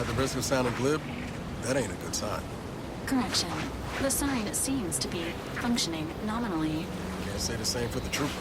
At the risk of sounding glib, that ain't a good sign. Correction. The sign seems to be functioning nominally. Can't say the same for the trooper.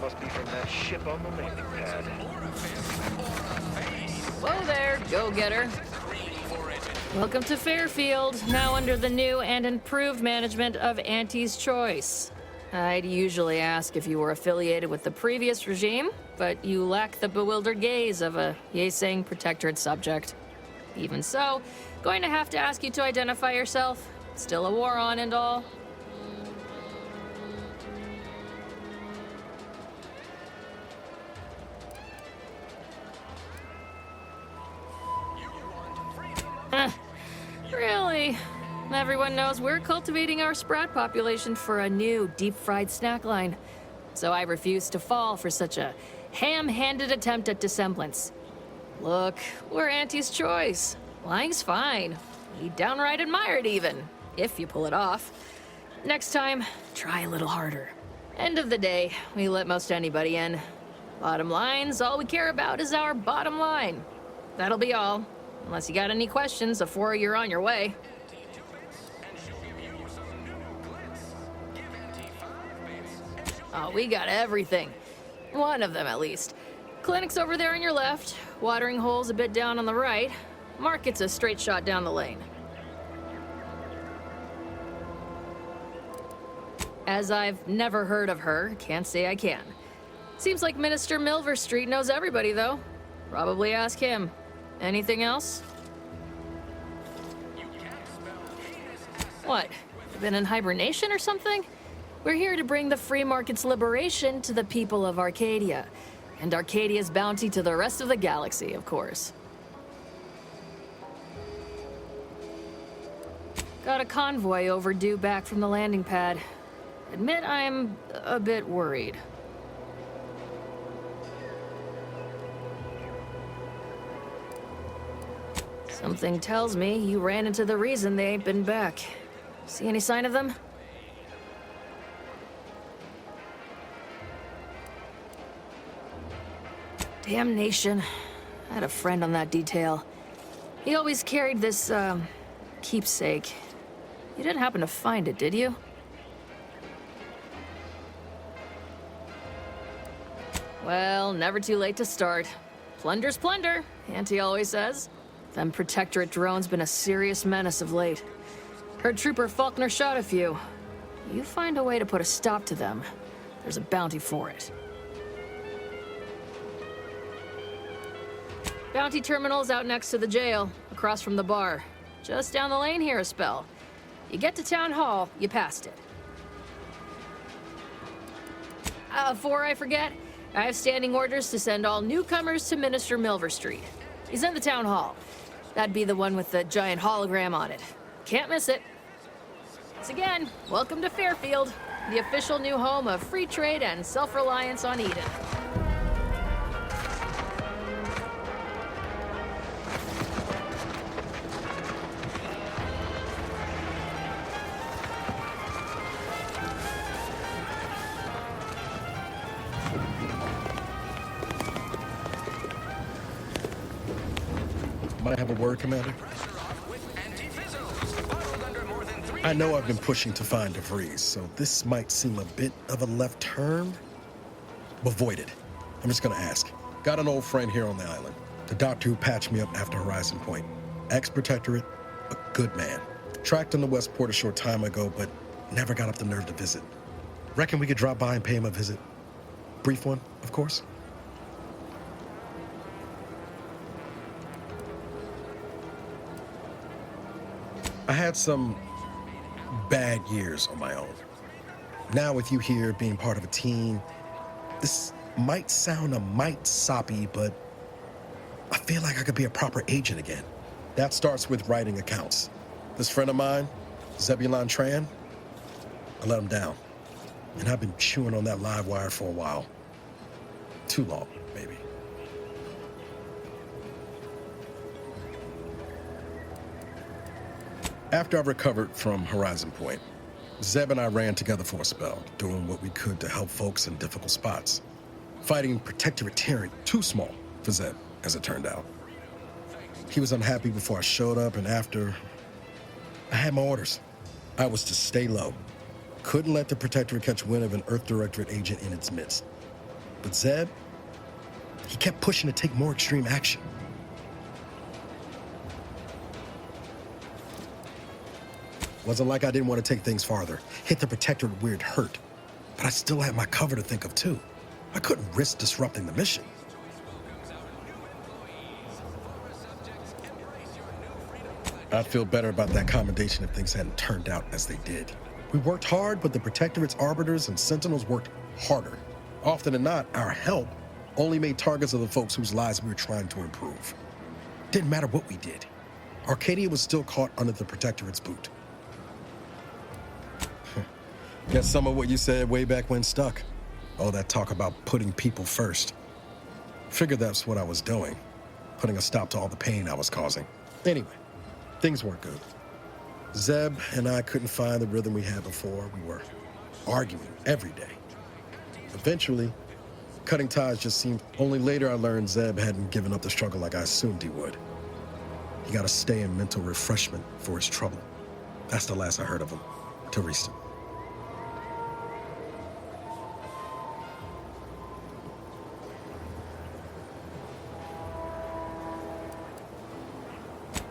Must be from that ship on the landing pad. Whoa there, go-getter. Welcome to Fairfield, now under the new and improved management of Auntie's Choice. I'd usually ask if you were affiliated with the previous regime, but you lack the bewildered gaze of a yay-saying protectorate subject. Even so, going to have to ask you to identify yourself. Still a war on and all. Really? Everyone knows we're cultivating our sprat population for a new deep-fried snack line. So I refuse to fall for such a ham-handed attempt at dissemblance. Look, we're Auntie's Choice. Lying's fine. We downright admire it even, if you pull it off. Next time, try a little harder. End of the day, we let most anybody in. Bottom line's all we care about is our bottom line. That'll be all. Unless you got any questions before you're on your way. Oh, we got everything. One of them, at least. Clinic's over there on your left. Watering hole's a bit down on the right. Market's a straight shot down the lane. As I've never heard of her, can't say I can. Seems like Minister Milver Street knows everybody, though. Probably ask him. Anything else? What? Been in hibernation or something? We're here to bring the free market's liberation to the people of Arcadia. And Arcadia's bounty to the rest of the galaxy, of course. Got a convoy overdue back from the landing pad. Admit I'm a bit worried. Something tells me you ran into the reason they ain't been back. See any sign of them? Damnation. I had a friend on that detail. He always carried this, keepsake. You didn't happen to find it, did you? Well, never too late to start. Plunder's plunder, Auntie always says. Them Protectorate drones been a serious menace of late. Heard Trooper Faulkner shot a few. You find a way to put a stop to them, there's a bounty for it. Bounty terminal's out next to the jail, across from the bar. Just down the lane here a spell. You get to Town Hall, you passed it. Before I forget, I have standing orders to send all newcomers to Minister Milver Street. He's in the Town Hall. That'd be the one with the giant hologram on it. Can't miss it. Once again, welcome to Fairfield, the official new home of free trade and self-reliance on Eden. Might I have a word, Commander? I know I've been pushing to find DeVries, so this might seem a bit of a left turn. Avoid it. I'm just gonna ask. Got an old friend here on the island. The doctor who patched me up after Horizon Point. Ex-Protectorate, a good man. Tracked him to Westport a short time ago, but never got up the nerve to visit. Reckon we could drop by and pay him a visit? Brief one, of course. I had some bad years on my own. Now with you here being part of a team, this might sound a mite soppy, but I feel like I could be a proper agent again. That starts with writing accounts. This friend of mine, Zebulon Tran, I let him down. And I've been chewing on that live wire for a while. Too long, maybe. After I recovered from Horizon Point, Zeb and I ran together for a spell, doing what we could to help folks in difficult spots. Fighting Protectorate Terran, too small for Zeb, as it turned out. He was unhappy before I showed up, and after, I had my orders. I was to stay low. Couldn't let the Protectorate catch wind of an Earth Directorate agent in its midst. But Zeb, he kept pushing to take more extreme action. Wasn't like I didn't want to take things farther, hit the Protectorate where it hurt. But I still had my cover to think of, too. I couldn't risk disrupting the mission. I'd feel better about that commendation if things hadn't turned out as they did. We worked hard, but the Protectorate's arbiters and sentinels worked harder. Often than not, our help only made targets of the folks whose lives we were trying to improve. Didn't matter what we did. Arcadia was still caught under the Protectorate's boot. Guess some of what you said way back when stuck. All that talk about putting people first. Figured that's what I was doing. Putting a stop to all the pain I was causing. Anyway, things weren't good. Zeb and I couldn't find the rhythm we had before. We were arguing every day. Eventually, cutting ties just seemed... Only later I learned Zeb hadn't given up the struggle like I assumed he would. He got to stay in mental refreshment for his trouble. That's the last I heard of him, till recent.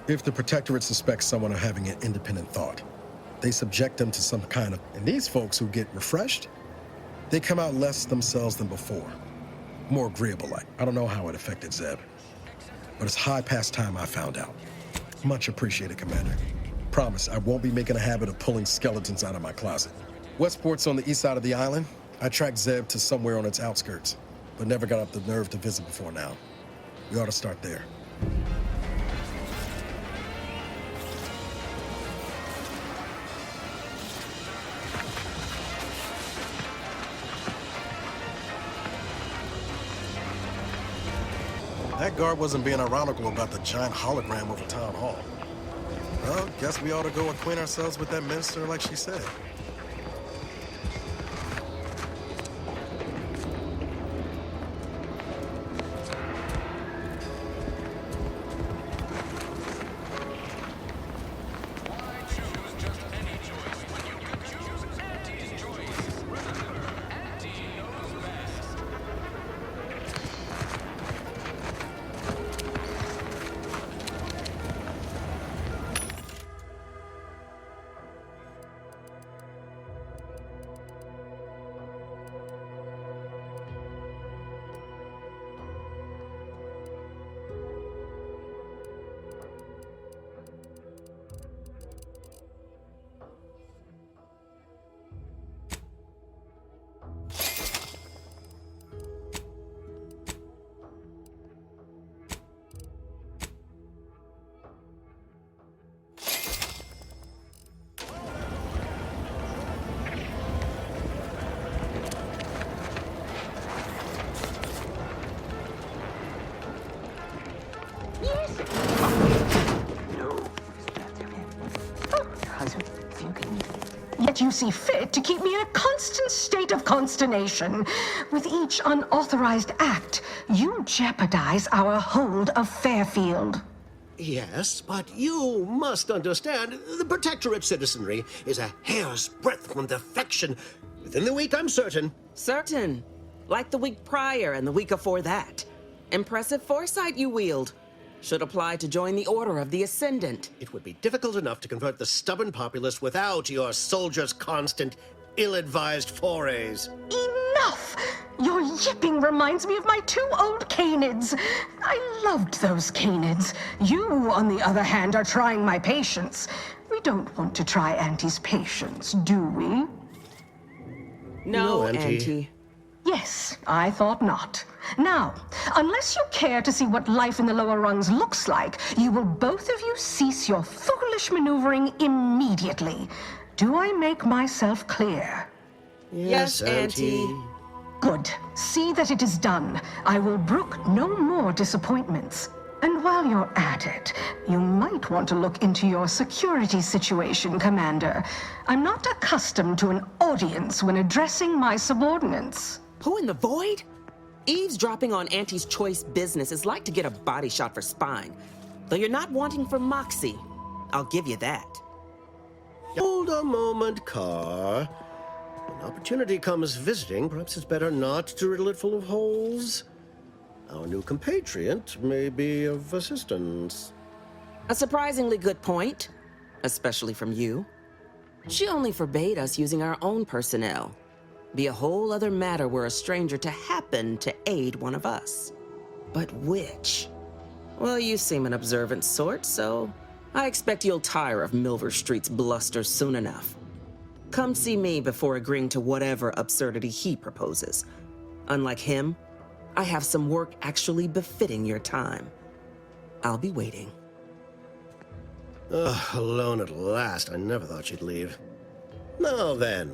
If the Protectorate suspects someone of having an independent thought, they subject them to some kind of... And these folks who get refreshed, they come out less themselves than before. More agreeable-like. I don't know how it affected Zeb, but it's high past time I found out. Much appreciated, Commander. Promise, I won't be making a habit of pulling skeletons out of my closet. Westport's on the east side of the island. I tracked Zeb to somewhere on its outskirts, but never got up the nerve to visit before now. We ought to start there. That guard wasn't being ironical about the giant hologram over Town Hall. Well, guess we ought to go acquaint ourselves with that minister like she said. Yet you see fit to keep me in a constant state of consternation. With each unauthorized act, you jeopardize our hold of Fairfield. Yes, but you must understand, the Protectorate citizenry is a hair's breadth from defection. Within the week, I'm certain. Certain. Like the week prior and the week before that. Impressive foresight you wield. Should apply to join the Order of the Ascendant. It would be difficult enough to convert the stubborn populace without your soldiers' constant, ill-advised forays. Enough! Your yipping reminds me of my 2 old canids. I loved those canids. You, on the other hand, are trying my patience. We don't want to try Auntie's patience, do we? No, Auntie. Auntie. Yes, I thought not. Now, unless you care to see what life in the lower rungs looks like, you will both of you cease your foolish maneuvering immediately. Do I make myself clear? Yes, Auntie. Good. See that it is done. I will brook no more disappointments. And while you're at it, you might want to look into your security situation, Commander. I'm not accustomed to an audience when addressing my subordinates. Who in the void? Eavesdropping on Auntie's choice business is like to get a body shot for spine. Though you're not wanting for moxie. I'll give you that. Hold a moment, Car. When opportunity comes visiting, perhaps it's better not to riddle it full of holes. Our new compatriot may be of assistance. A surprisingly good point, especially from you. She only forbade us using our own personnel. Be a whole other matter were a stranger to happen to aid one of us. But which? Well, you seem an observant sort, so I expect you'll tire of Milver Street's bluster soon enough. Come see me before agreeing to whatever absurdity he proposes. Unlike him, I have some work actually befitting your time. I'll be waiting. Alone at last. I never thought she'd leave. Now then,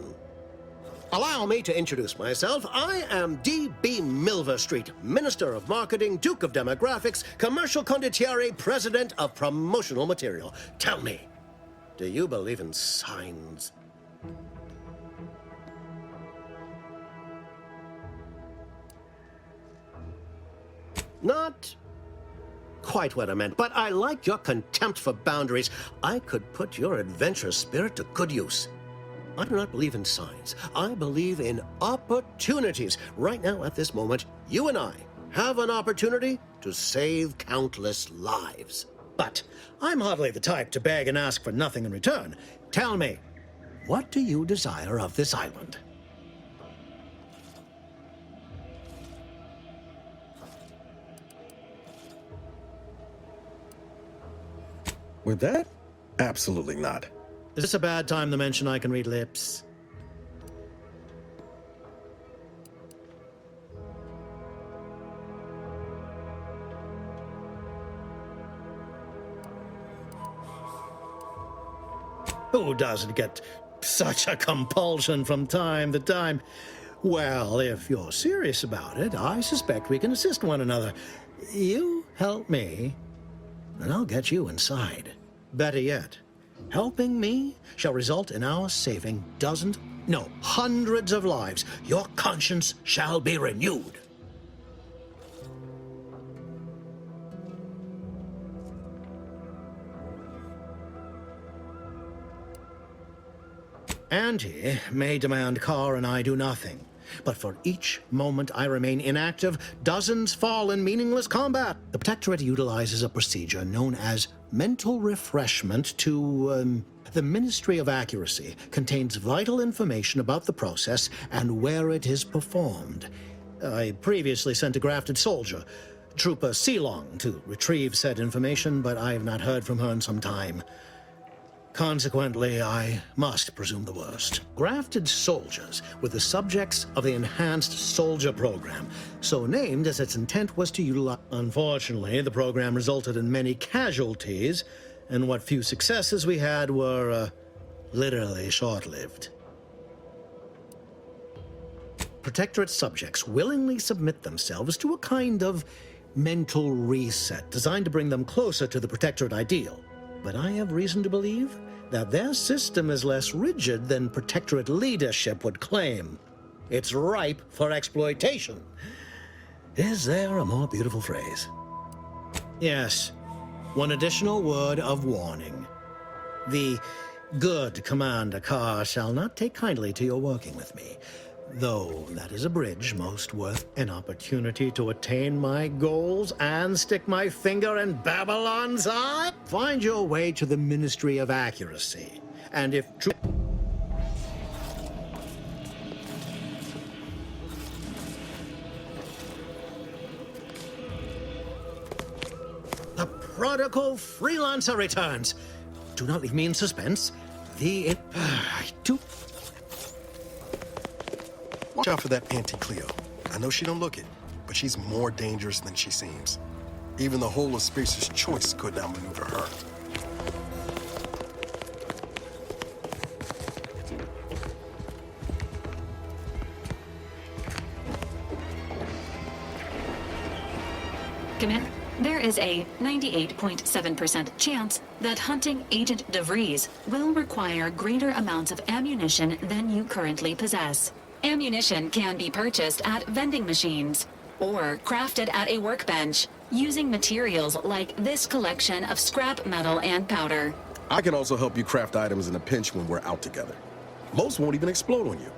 allow me to introduce myself. I am D.B. Milver Street, Minister of Marketing, Duke of Demographics, Commercial Condottiere, President of Promotional Material. Tell me, do you believe in signs? Not quite what I meant, but I like your contempt for boundaries. I could put your adventurous spirit to good use. I do not believe in signs. I believe in opportunities. Right now, at this moment, you and I have an opportunity to save countless lives. But I'm hardly the type to beg and ask for nothing in return. Tell me, what do you desire of this island? With that? Absolutely not. Is this a bad time to mention I can read lips? Who doesn't get such a compulsion from time to time? Well, if you're serious about it, I suspect we can assist one another. You help me, and I'll get you inside. Better yet, helping me shall result in our saving dozens, no, hundreds of lives. Your conscience shall be renewed. Auntie may demand Carr and I do nothing, but for each moment I remain inactive, dozens fall in meaningless combat. The Protectorate utilizes a procedure known as mental refreshment to, the Ministry of Accuracy contains vital information about the process and where it is performed. I previously sent a grafted soldier, Trooper Sealong, to retrieve said information, but I have not heard from her in some time. Consequently, I must presume the worst. Grafted soldiers were the subjects of the Enhanced Soldier Program, so named as its intent was to utilize. Unfortunately, the program resulted in many casualties, and what few successes we had were, literally short-lived. Protectorate subjects willingly submit themselves to a kind of mental reset designed to bring them closer to the Protectorate ideal. But I have reason to believe that their system is less rigid than Protectorate leadership would claim. It's ripe for exploitation. Is there a more beautiful phrase? Yes, one additional word of warning. The good Commander Carr shall not take kindly to your working with me, though that is a bridge most worth an opportunity to attain my goals and stick my finger in Babylon's eye. Find your way to the Ministry of Accuracy, and if true... The prodigal freelancer returns. Do not leave me in suspense. Watch out for that Auntie Cleo. I know she don't look it, but she's more dangerous than she seems. Even the whole of Spacer's choice could not maneuver her. Come in. There is a 98.7% chance that hunting Agent DeVries will require greater amounts of ammunition than you currently possess. Ammunition can be purchased at vending machines or crafted at a workbench using materials like this collection of scrap metal and powder. I can also help you craft items in a pinch when we're out together. Most won't even explode on you.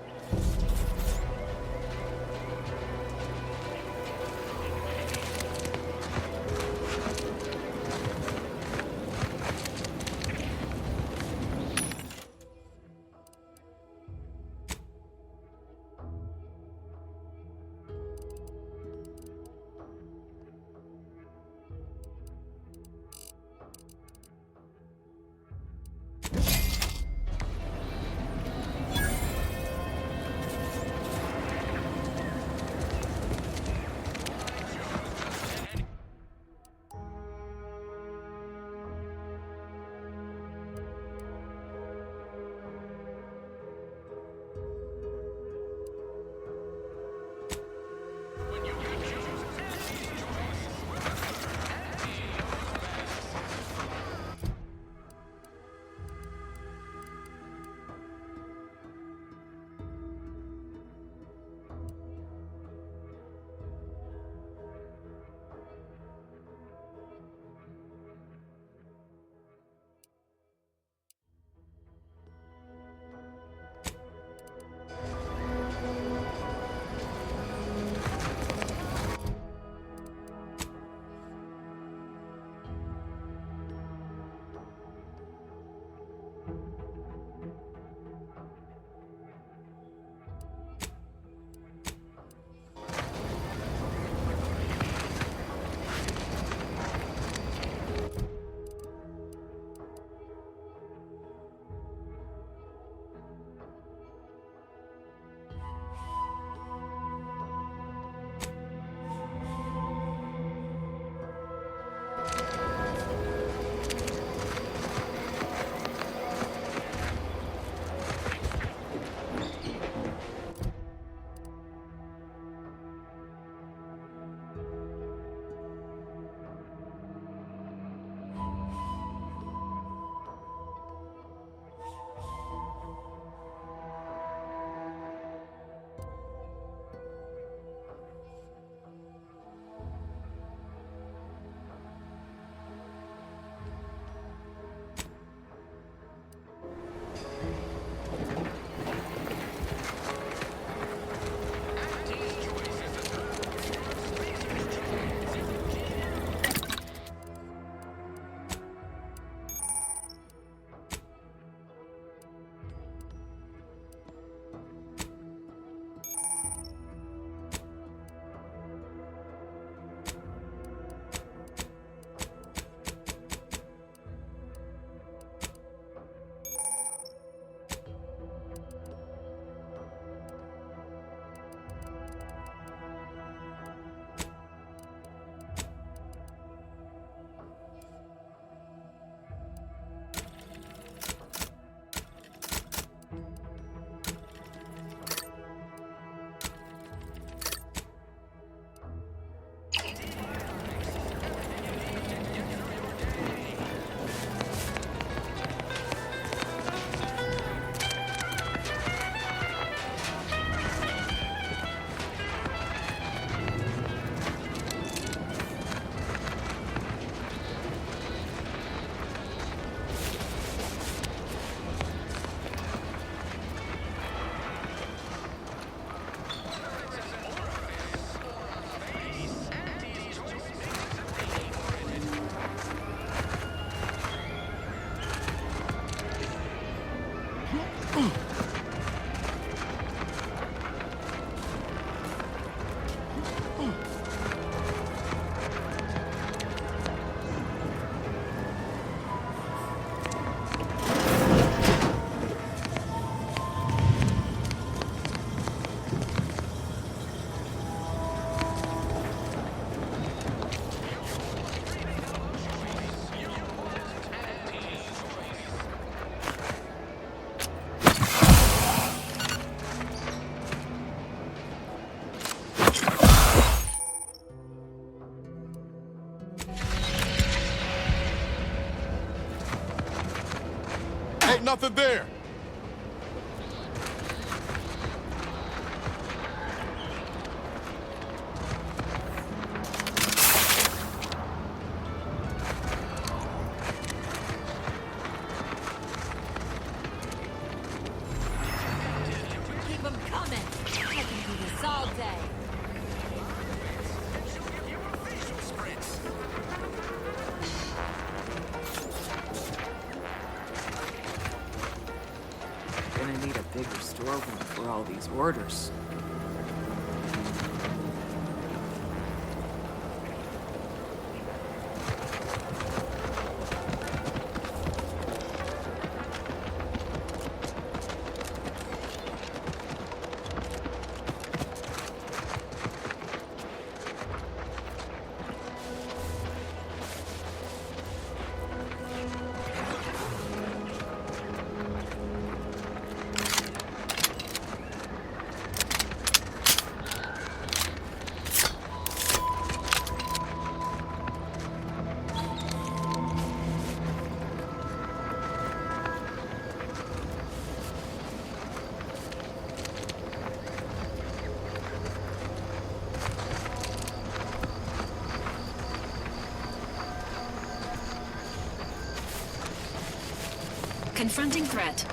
but nothing there. Keep them coming. I can do this all day. Gonna need a bigger storeroom for all these orders. Confronting threat.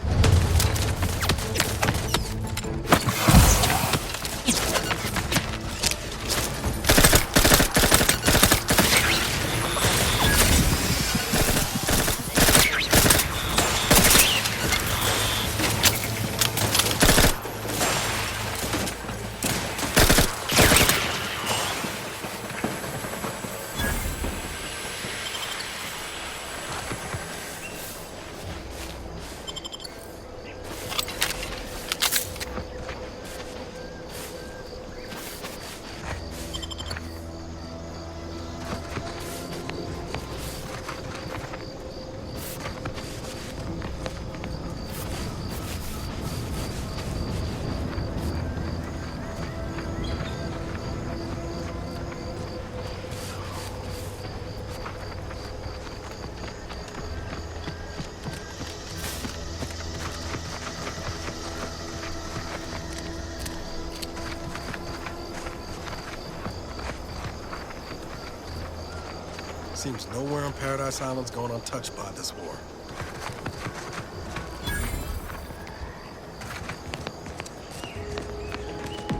Seems nowhere on Paradise Island's going untouched by this war.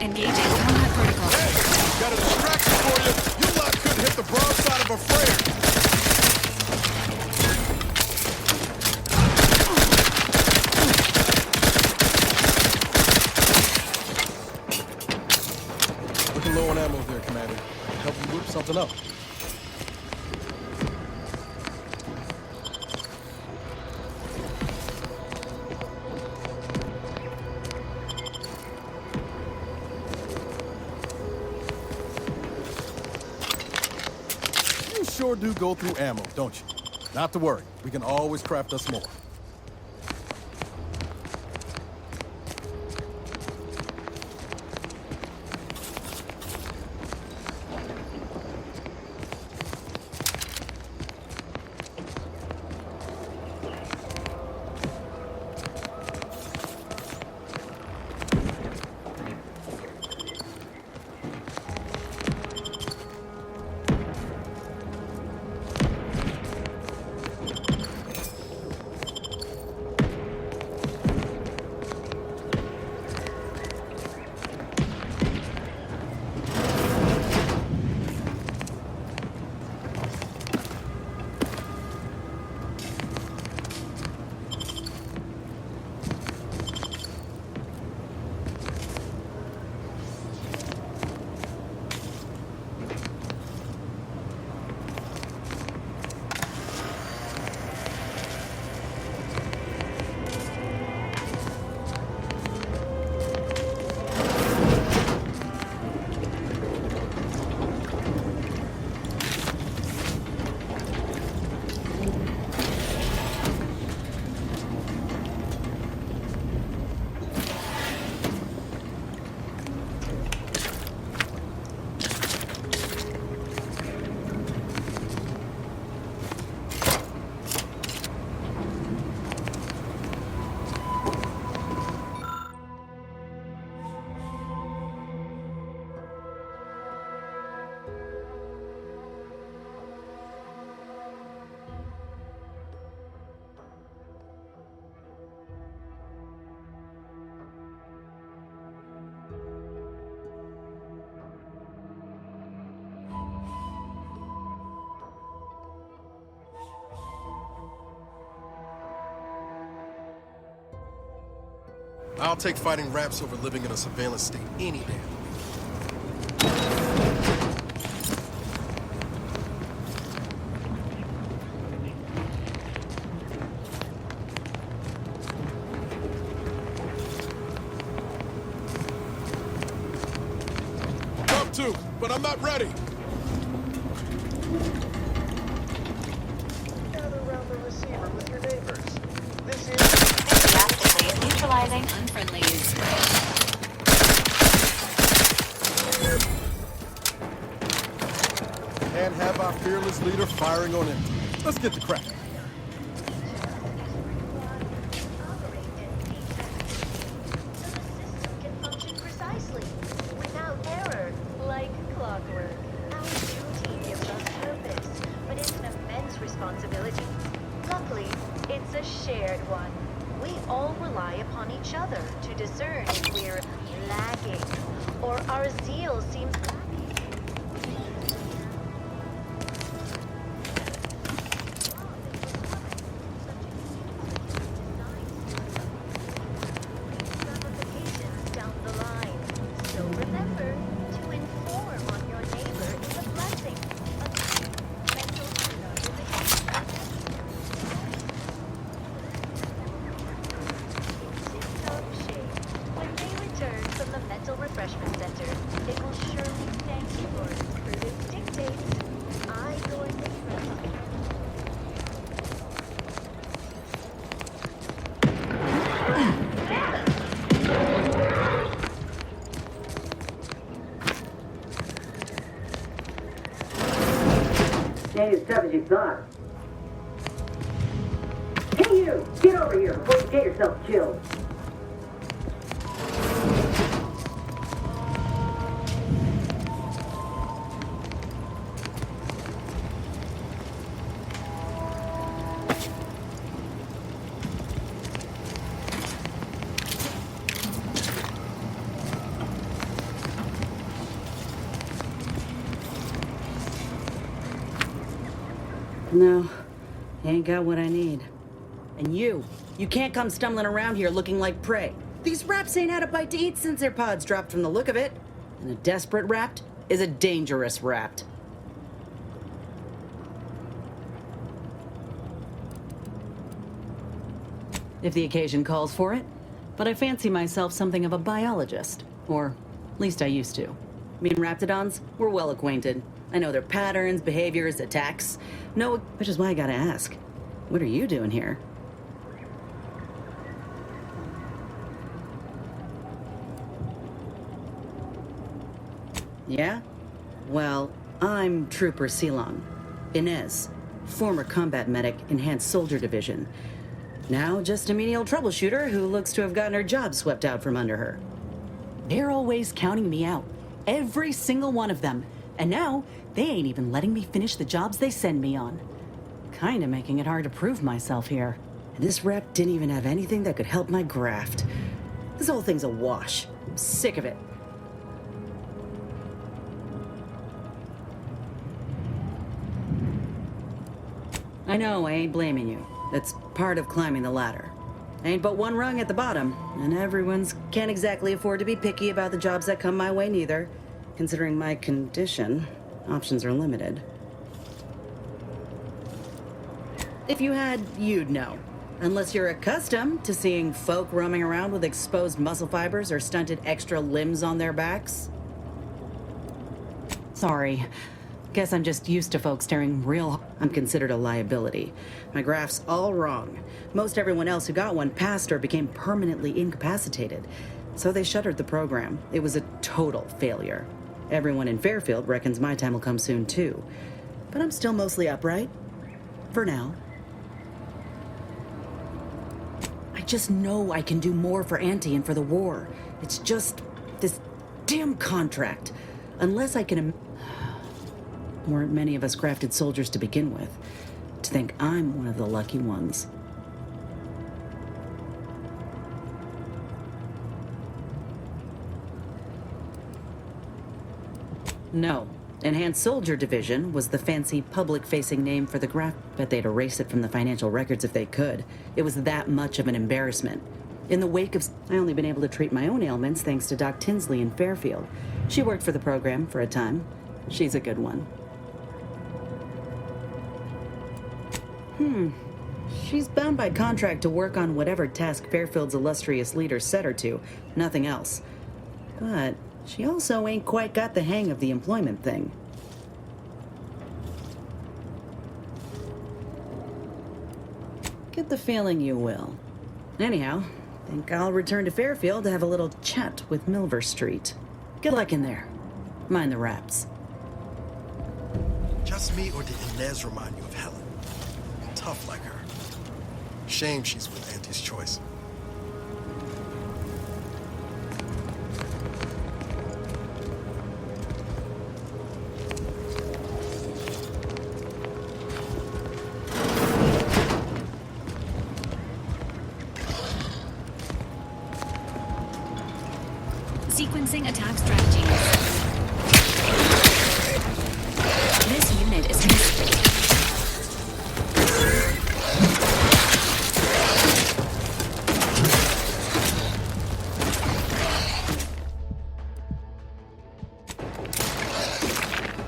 Engaging combat protocol. Hey, got a distraction for you. You lot couldn't hit the broadside of a freighter. Looking low on ammo there, Commander. Help you whip something up. You sure do go through ammo, don't you? Not to worry. We can always craft us more. I'll take fighting raps over living in a surveillance state any damn way. Come to, but I'm not ready. Gather around the receiver with your neighbors. This is... Enthusiastically neutralizing unfriendlies. And have our fearless leader firing on empty. Let's get the crack. Can function precisely, without error, like clockwork. Our duty gives us purpose, but it's an immense responsibility. Luckily, it's a shared one. We all rely upon each other to discern if we're lagging, or our zeal seems lacking. Ramifications down the line. So remember, to inform on your neighbor is a blessing. A mental tip-top shape. When they return from the mental refreshment center, they will surely thank you for it. Prudence dictates. I, your neighbor. Ain't as tough as you thought. Hey you! Get over here before you get yourself killed. No, ain't got what I need. And you can't come stumbling around here looking like prey. These raps ain't had a bite to eat since their pods dropped from the look of it. And a desperate rapt is a dangerous rapt. If the occasion calls for it. But I fancy myself something of a biologist. Or, at least I used to. Me and raptidons, we're well acquainted. I know their patterns, behaviors, attacks. No, which is why I gotta ask. What are you doing here? Yeah? Well, I'm Trooper Ceylon. Inez, former combat medic, Enhanced Soldier Division. Now just a menial troubleshooter who looks to have gotten her job swept out from under her. They're always counting me out. Every single one of them. And now, they ain't even letting me finish the jobs they send me on. Kinda making it hard to prove myself here. And this rep didn't even have anything that could help my graft. This whole thing's a wash. I'm sick of it. I know, I ain't blaming you. That's part of climbing the ladder. Ain't but one rung at the bottom, and everyone's can't exactly afford to be picky about the jobs that come my way neither. Considering my condition, options are limited. If you had, you'd know. Unless you're accustomed to seeing folk roaming around with exposed muscle fibers or stunted extra limbs on their backs. Sorry. Guess I'm just used to folks staring real. I'm considered a liability. My graph's all wrong. Most everyone else who got one passed or became permanently incapacitated. So they shuttered the program. It was a total failure. Everyone in Fairfield reckons my time will come soon too. But I'm still mostly upright. For now. I just know I can do more for Auntie and for the war. It's just this damn contract. Unless I can... Weren't many of us crafted soldiers to begin with. To think I'm one of the lucky ones. No. Enhanced Soldier Division was the fancy public-facing name for the graph. Bet they'd erase it from the financial records if they could. It was that much of an embarrassment. In the wake of... I only been able to treat my own ailments thanks to Doc Tinsley in Fairfield. She worked for the program for a time. She's a good one. She's bound by contract to work on whatever task Fairfield's illustrious leader set her to. Nothing else. But she also ain't quite got the hang of the employment thing. Get the feeling you will. Anyhow, think I'll return to Fairfield to have a little chat with Milver Street. Good luck in there. Mind the raps. Just me, or did Inez remind you of Helen? Tough like her. Shame she's with Auntie's choice. Sequencing attack strategies. This unit is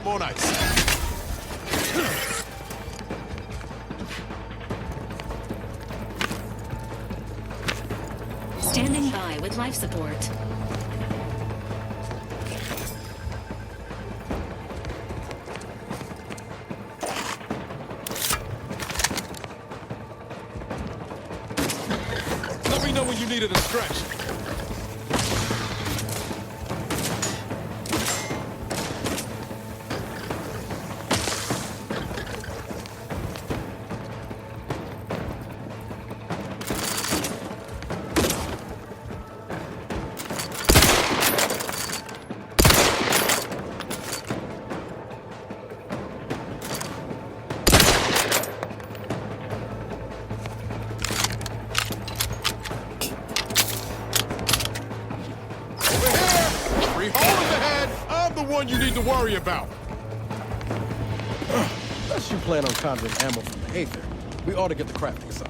More nice. standing by with life support. Let me know when you needed a stretch. You need to worry about. Unless you plan on conjuring ammo from the Aether, we ought to get the crafting some.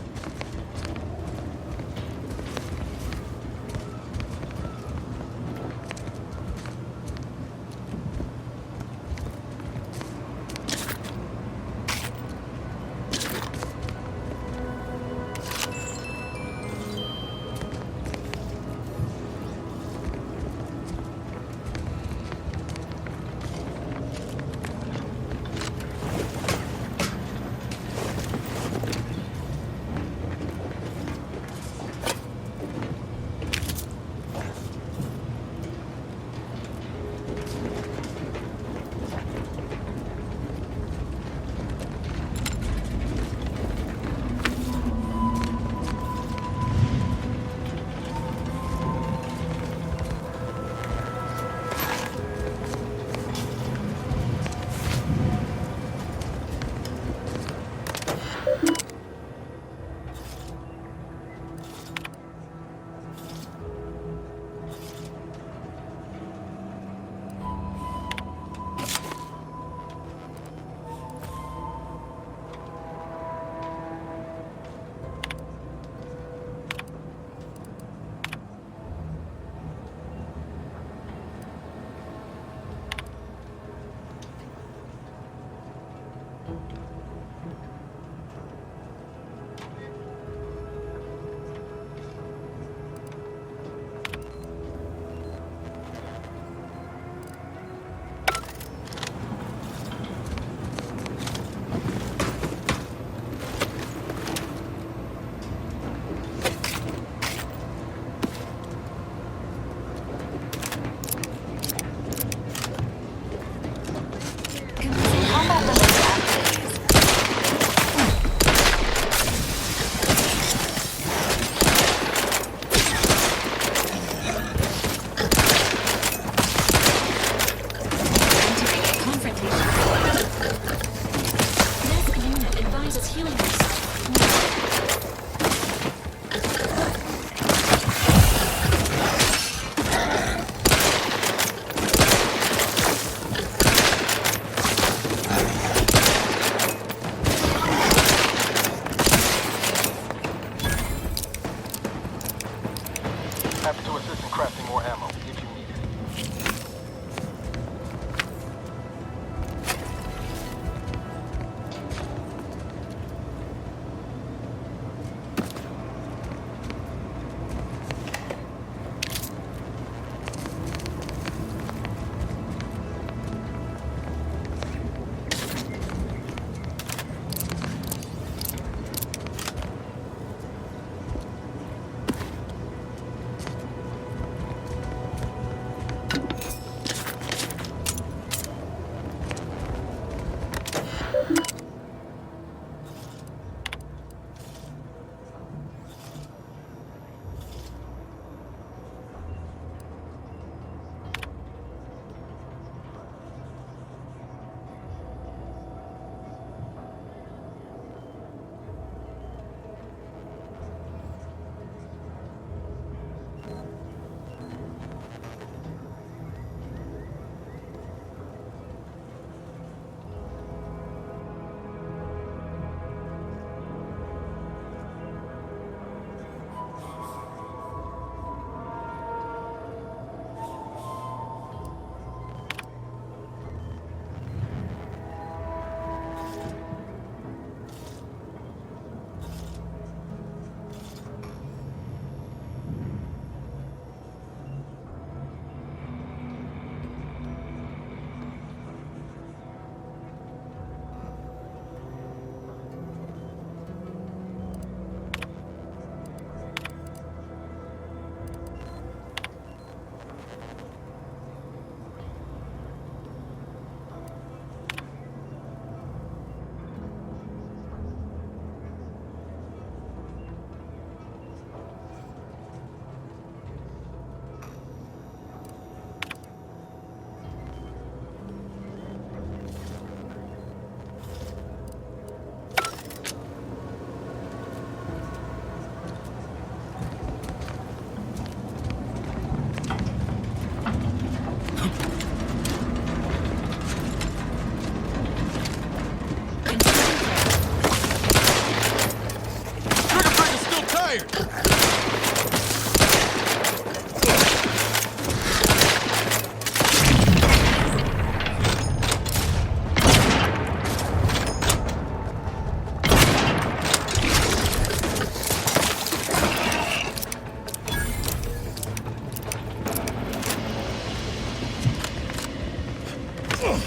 Inbound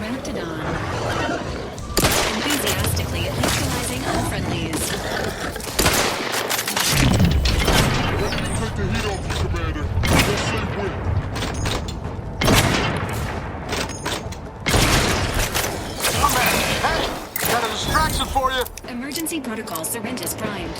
Raptidon. Enthusiastically neutralizing unfriendlies. Take the heat off you, Commander. Just say when. Hey! Got a distraction for you! Emergency protocol syringes primed.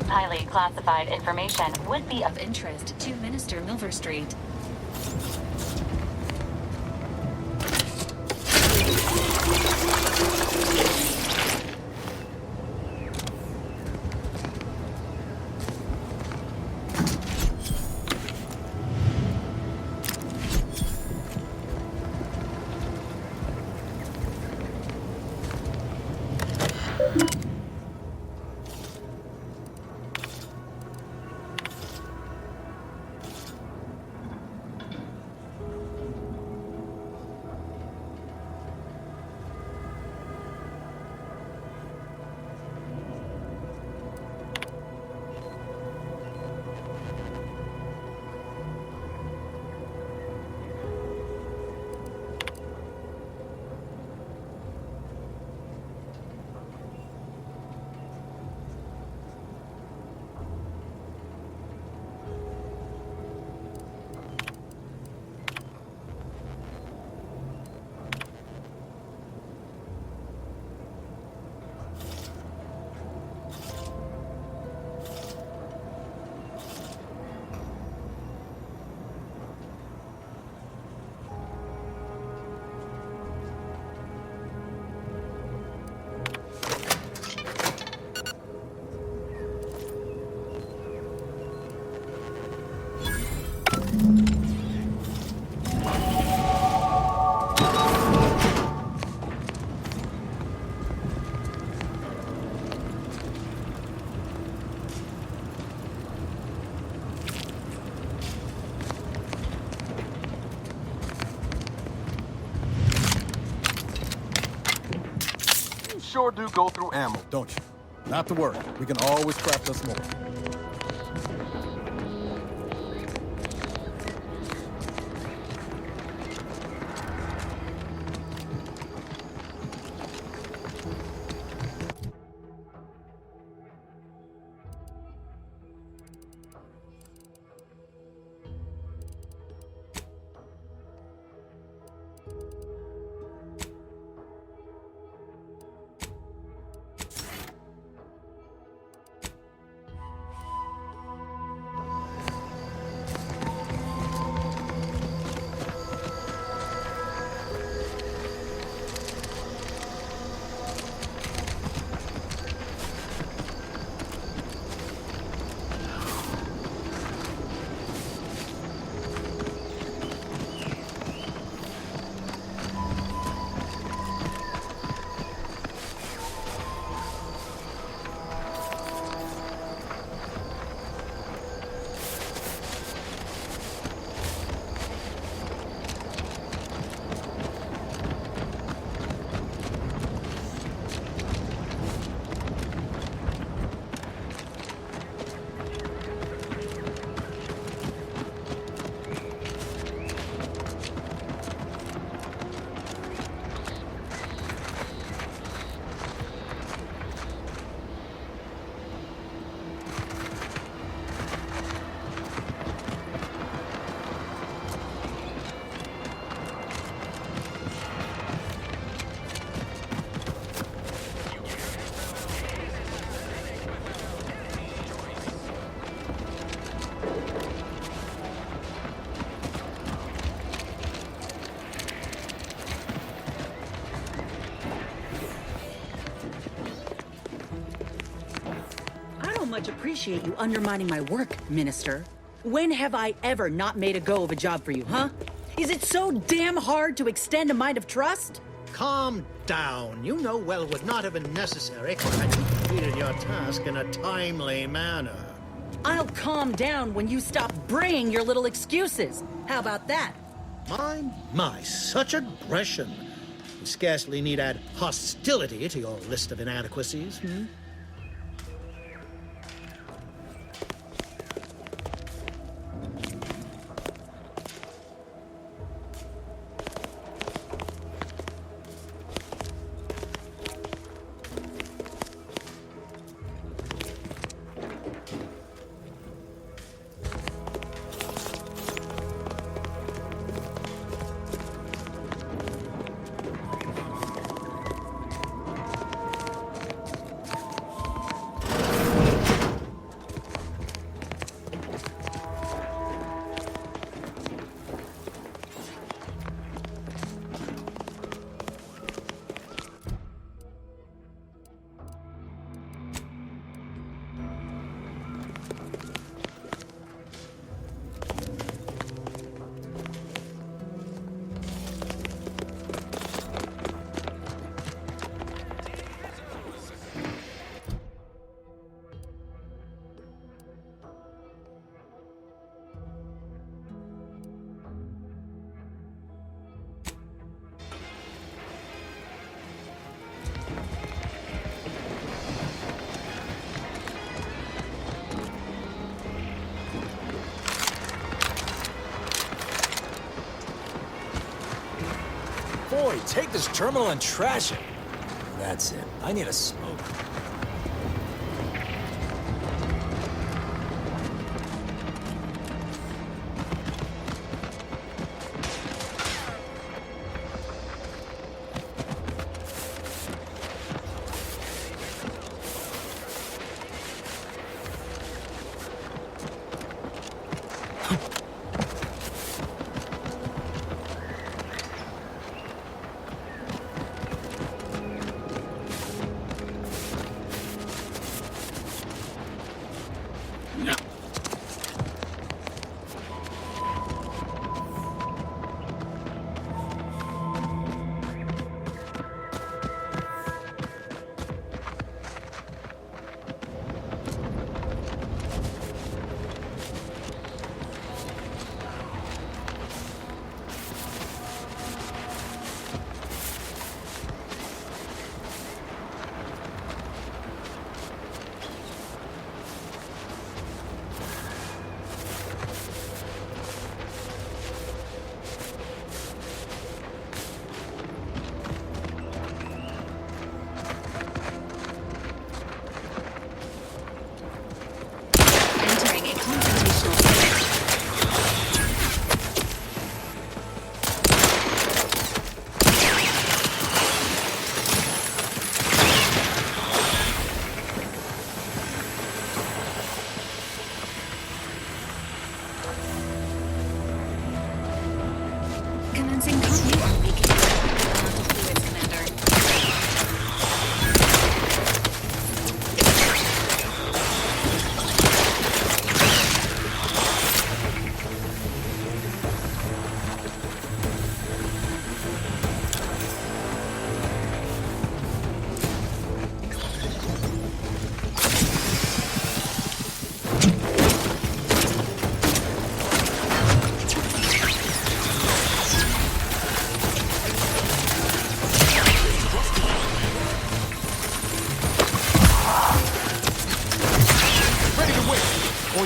Highly classified information would be of interest to Minister Milverstreet. Sure do go through ammo, don't you? Not to worry. We can always craft us more. much appreciate you undermining my work, Minister. When have I ever not made a go of a job for you, huh? Is it so damn hard to extend a mind of trust? Calm down. You know well it would not have been necessary had you completed your task in a timely manner. I'll calm down when you stop bringing your little excuses. How about that? My, such aggression. You scarcely need add hostility to your list of inadequacies, Boy, take this terminal and trash it. That's it. I need a smoke.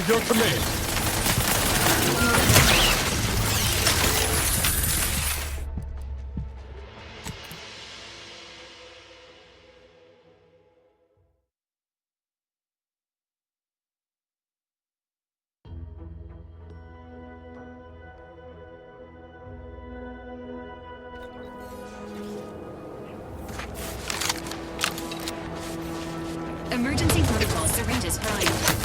Your command. Emergency protocol syringes primed.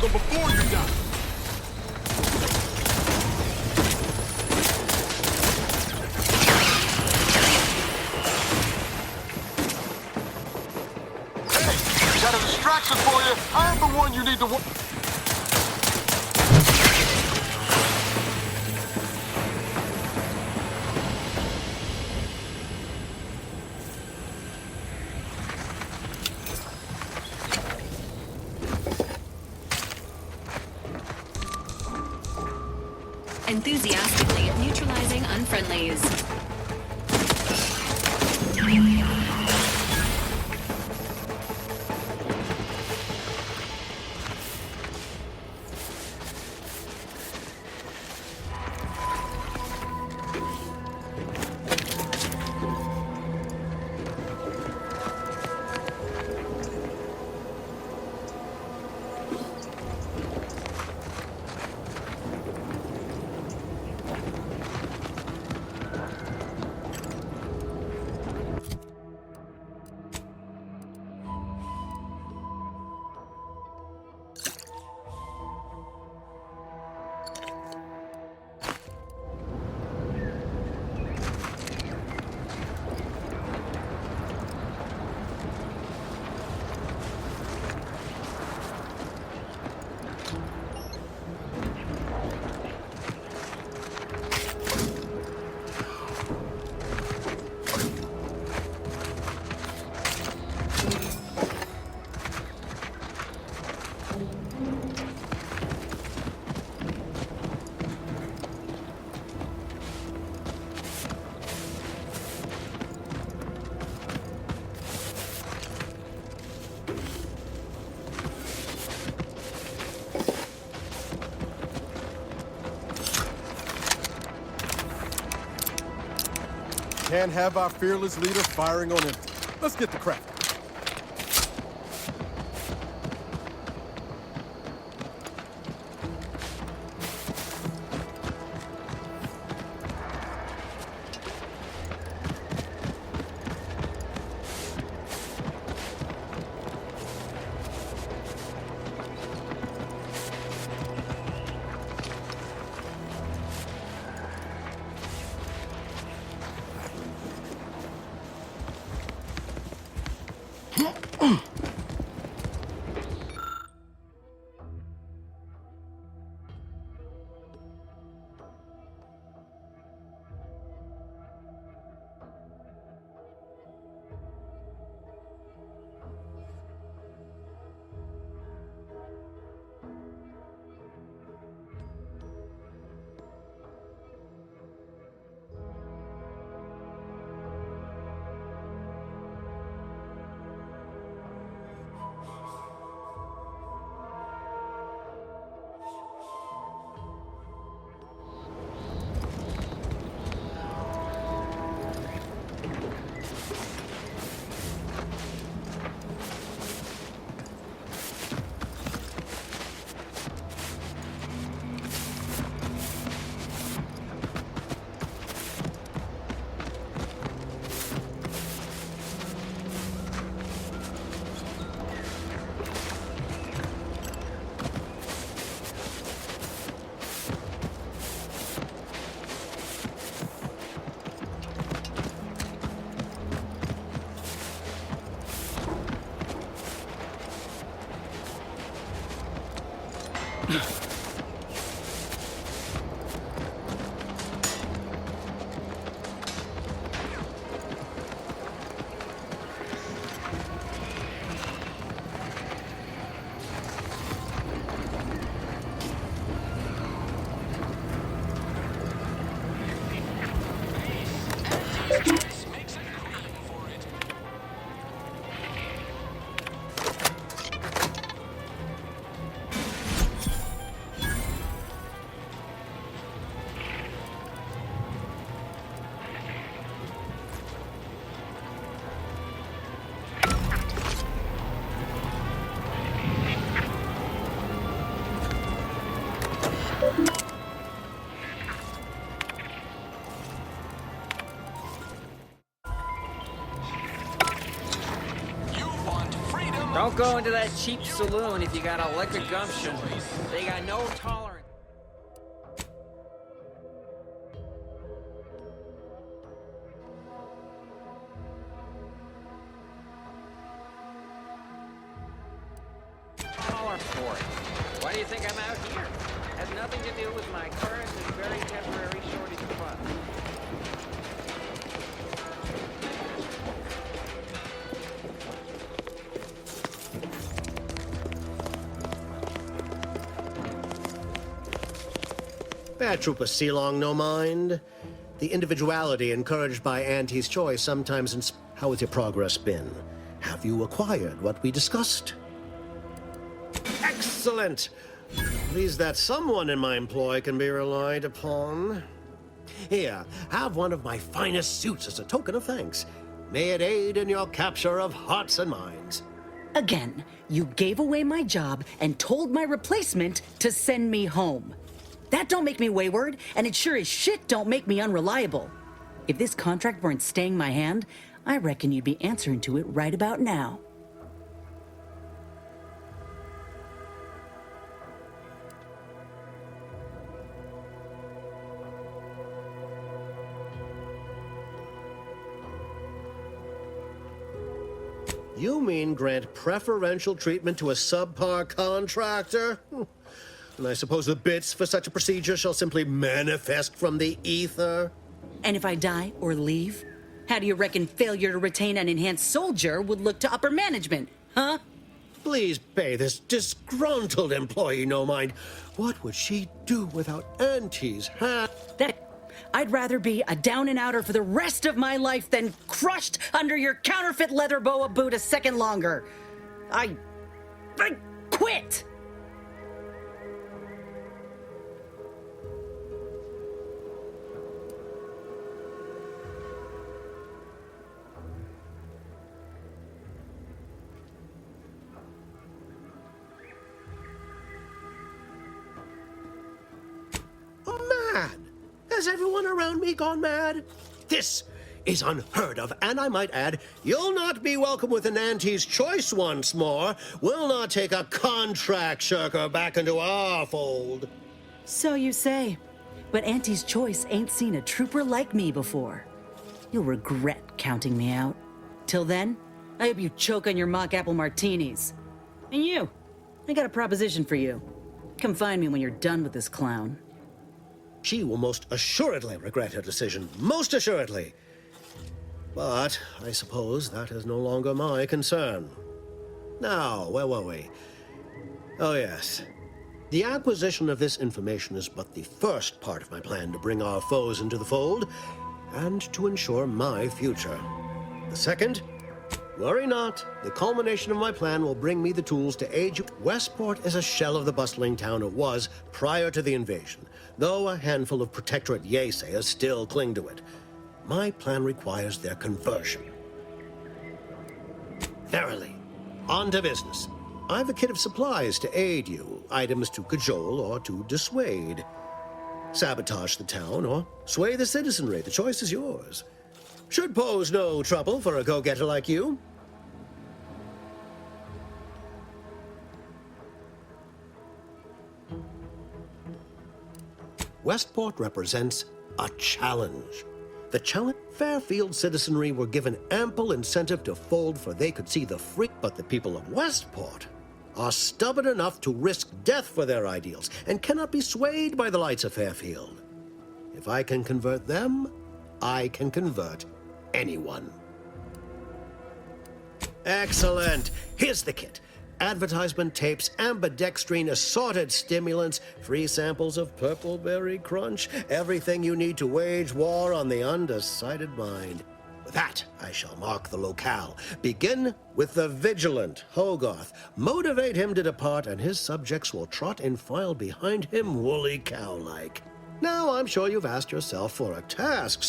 them before you die. Hey, got a distraction for you. I am the one you need to... Enthusiastically neutralizing unfriendlies. Can't have our fearless leader firing on empty. Let's get the crack. Don't go into that cheap saloon if you got a lick of gumption. They got no tolerance. For it. Why do you think I'm out here? Has nothing to do with my current and very temporary shortage of funds. Bad Trooper Sealong, no mind. The individuality encouraged by Auntie's choice sometimes. How has your progress been? Have you acquired what we discussed? Excellent! Pleased that someone in my employ can be relied upon. Here, have one of my finest suits as a token of thanks. May it aid in your capture of hearts and minds. Again, you gave away my job and told my replacement to send me home. That don't make me wayward, and it sure as shit don't make me unreliable. If this contract weren't staying my hand, I reckon you'd be answering to it right about now. You mean grant preferential treatment to a subpar contractor? And I suppose the bits for such a procedure shall simply manifest from the ether? And if I die or leave, how do you reckon failure to retain an enhanced soldier would look to upper management, huh? Please pay this disgruntled employee no mind. What would she do without Auntie's hand? I'd rather be a down-and-outer for the rest of my life than crushed under your counterfeit leather boa boot a second longer. I quit! Mad! Has everyone around me gone mad? This is unheard of, and I might add, you'll not be welcome with an Auntie's choice once more. We'll not take a contract shirker back into our fold. So you say, but Auntie's choice ain't seen a trooper like me before. You'll regret counting me out. Till then, I hope you choke on your mock apple martinis. And you, I got a proposition for you. Come find me when you're done with this clown. She will most assuredly regret her decision. Most assuredly. But I suppose that is no longer my concern. Now, where were we? Oh, yes. The acquisition of this information is but the first part of my plan to bring our foes into the fold and to ensure my future. The second? Worry not. The culmination of my plan will bring me the tools to aid you. Westport is a shell of the bustling town it was prior to the invasion, though a handful of Protectorate Yesayas still cling to it. My plan requires their conversion. Verily. On to business. I've a kit of supplies to aid you, items to cajole or to dissuade. Sabotage the town or sway the citizenry. The choice is yours. Should pose no trouble for a go-getter like you. Westport represents a challenge. The challenge? Fairfield citizenry were given ample incentive to fold, for they could see the freak, but the people of Westport are stubborn enough to risk death for their ideals and cannot be swayed by the lights of Fairfield. If I can convert them, I can convert anyone. Excellent. Here's the kit. Advertisement tapes, ambidextrine, assorted stimulants, free samples of Purpleberry Crunch, everything you need to wage war on the undecided mind. With that, I shall mark the locale. Begin with the vigilant Hogarth. Motivate him to depart, and his subjects will trot in file behind him woolly cow-like. Now, I'm sure you've asked yourself for a task,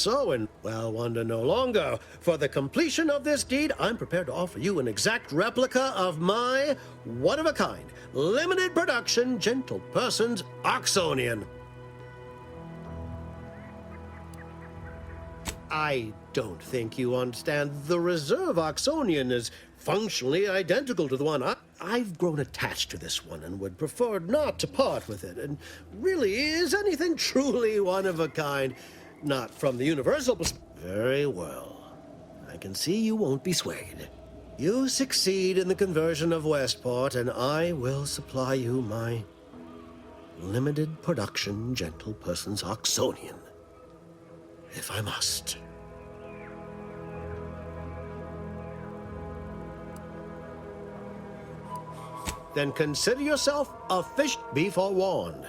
well, wonder no longer. For the completion of this deed, I'm prepared to offer you an exact replica of my one-of-a-kind, limited production, gentle person's Oxonian. I don't think you understand. The reserve Oxonian is functionally identical to the one I've grown attached to this one and would prefer not to part with it. And really, is anything truly one of a kind? Not from the universal perspective. Very well. I can see you won't be swayed. You succeed in the conversion of Westport, and I will supply you my limited production gentle person's Oxonian. If I must. Then consider yourself a fish. Be forewarned.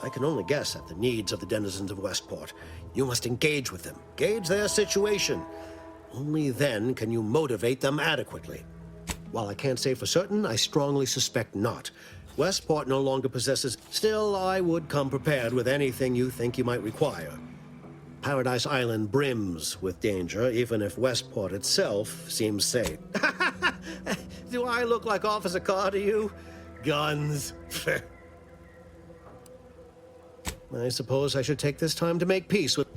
I can only guess at the needs of the denizens of Westport. You must engage with them, gauge their situation. Only then can you motivate them adequately. While I can't say for certain, I strongly suspect not. Westport no longer possesses. Still, I would come prepared with anything you think you might require. Paradise Island brims with danger, even if Westport itself seems safe. Do I look like Officer Carr to you? Guns. I suppose I should take this time to make peace with...